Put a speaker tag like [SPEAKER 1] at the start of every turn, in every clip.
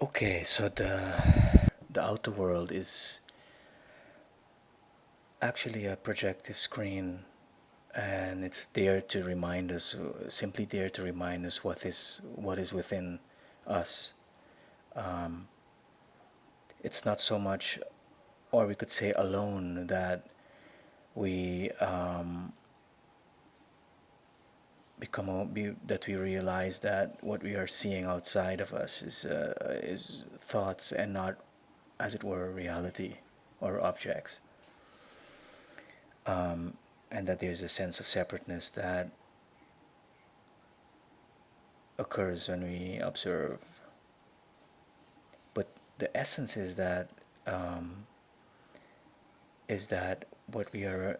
[SPEAKER 1] Okay, so the outer world is actually a projective screen, and it's there to remind us, simply there to remind us what is within us. Um, it's not so much, or we could say alone, that we that we realize that what we are seeing outside of us is thoughts and not, as it were, reality or objects. And that there's a sense of separateness that occurs when we observe. But the essence um, is that what we are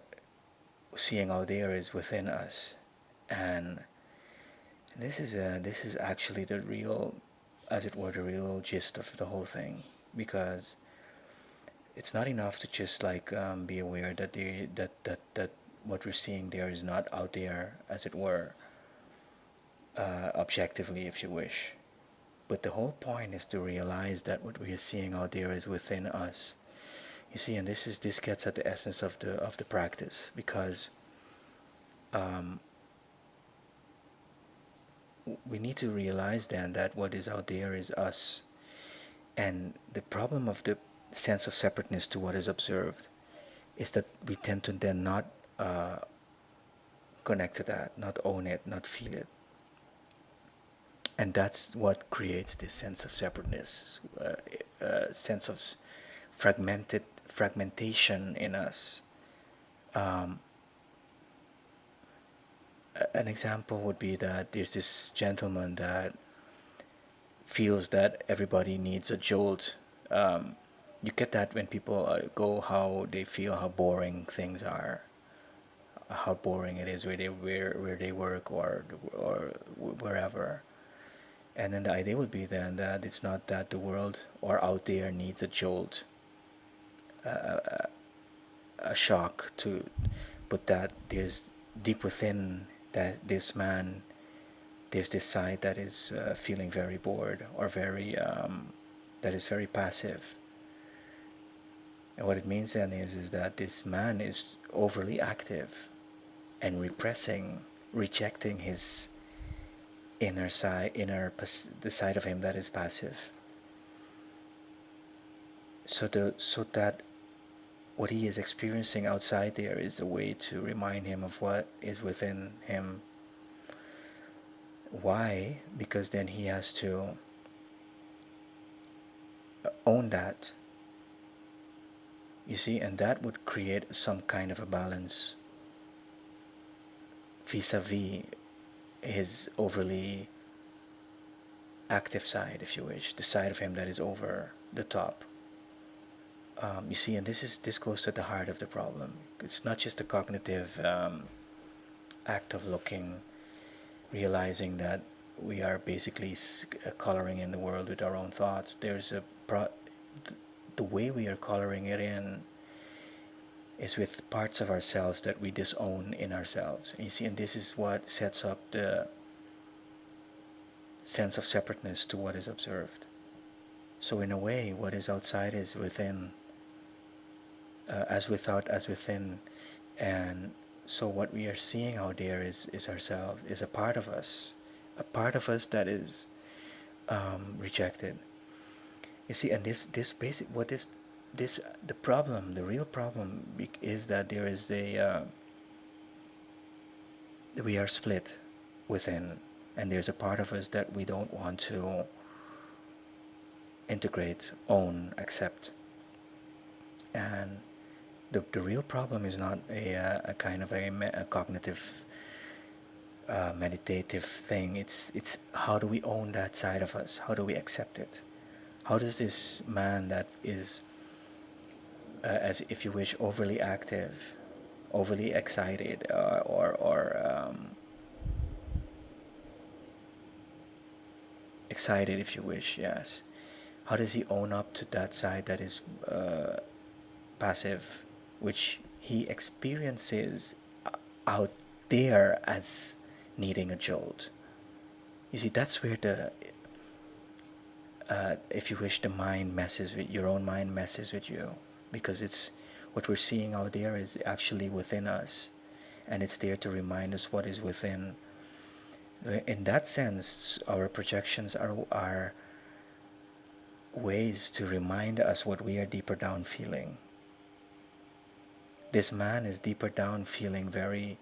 [SPEAKER 1] seeing out there is within us, and this is actually the real, as it were, the real gist of the whole thing, because it's not enough to just like be aware that that what we're seeing there is not out there, as it were, objectively, if you wish. But the whole point is to realize that what we are seeing out there is within us. You see, and this gets at the essence of the practice, because um, we need to realize then that what is out there is us, and the problem of the sense of separateness to what is observed is that we tend to then not uh, connect to that, not own it, not feel it, and that's what creates this sense of separateness, sense of fragmentation in us. Um, an example would be that there's this gentleman that feels that everybody needs a jolt. You get that when people go, how they feel, how boring things are, how boring it is where they work, or wherever. And then the idea would be then that it's not that the world or out there needs a jolt, a shock to, but that there's deep within that this man, there's this side that is feeling very bored, or very that is very passive. And what it means then is that this man is overly active and repressing, rejecting his inner side, the side of him that is passive. So that what he is experiencing outside there is a way to remind him of what is within him. Why? Because then he has to own that, you see, and that would create some kind of a balance vis-a-vis his overly active side, if you wish, the side of him that is over the top. You see, and this goes to the heart of the problem. It's not just a cognitive act of looking, realizing that we are basically coloring in the world with our own thoughts. The way we are coloring it in is with parts of ourselves that we disown in ourselves. And you see, and this is what sets up the sense of separateness to what is observed. So in a way, what is outside is within, as without as within, and so what we are seeing out there is ourselves, is a part of us that is rejected. You see, and this basic what is this the problem, the real problem is that there is we are split within, and there's a part of us that we don't want to integrate, own, accept. And the real problem is not a kind of a cognitive meditative thing. It's how do we own that side of us? How do we accept it? How does this man that is, as if you wish, overly active, overly excited, or excited, if you wish, yes. How does he own up to that side that is passive, which he experiences out there as needing a jolt? You see, that's where if you wish, the mind messes with your own mind messes with you, because it's what we're seeing out there is actually within us, and it's there to remind us what is within. In that sense, our projections are ways to remind us what we are deeper down feeling. This man is deeper down feeling very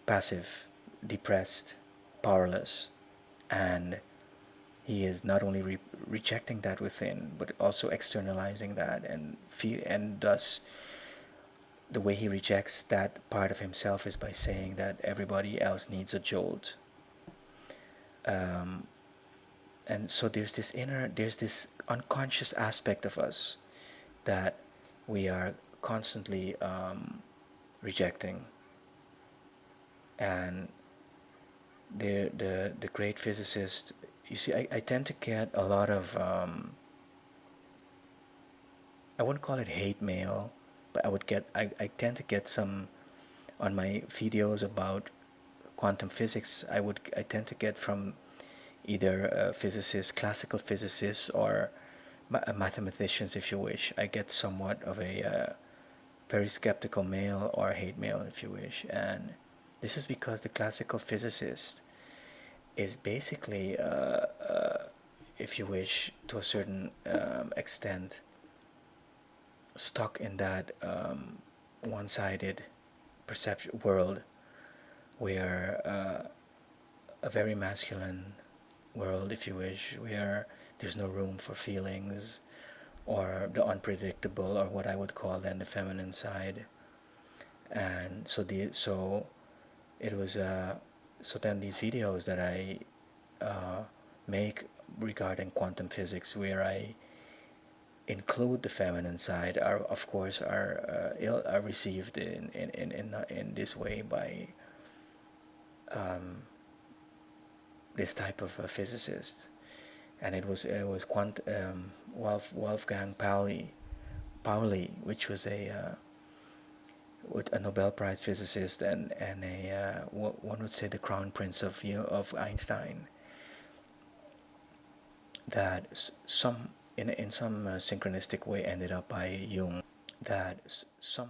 [SPEAKER 1] passive, depressed, powerless, and he is not only rejecting that within, but also externalizing that, and feel, and thus the way he rejects that part of himself is by saying that everybody else needs a jolt. Um, and so there's this unconscious aspect of us that we are constantly rejecting. And the great physicist, you see, I tend to get a lot of I wouldn't call it hate mail, but I tend to get some on my videos about quantum physics. I tend to get from either physicists, classical physicists, or mathematicians, if you wish. I get somewhat of a very skeptical mail or hate mail, if you wish, and this is because the classical physicist is basically, if you wish, to a certain extent, stuck in that one-sided perception world, where a very masculine world, if you wish, where there's no room for feelings or the unpredictable, or what I would call then the feminine side. And so it was so then these videos that I make regarding quantum physics, where I include the feminine side, are of course are received in this way by this type of physicist. And it was Wolfgang Pauli, which was a Nobel Prize physicist, and one would say the crown prince of Einstein, that some in some synchronistic way ended up by Jung, that some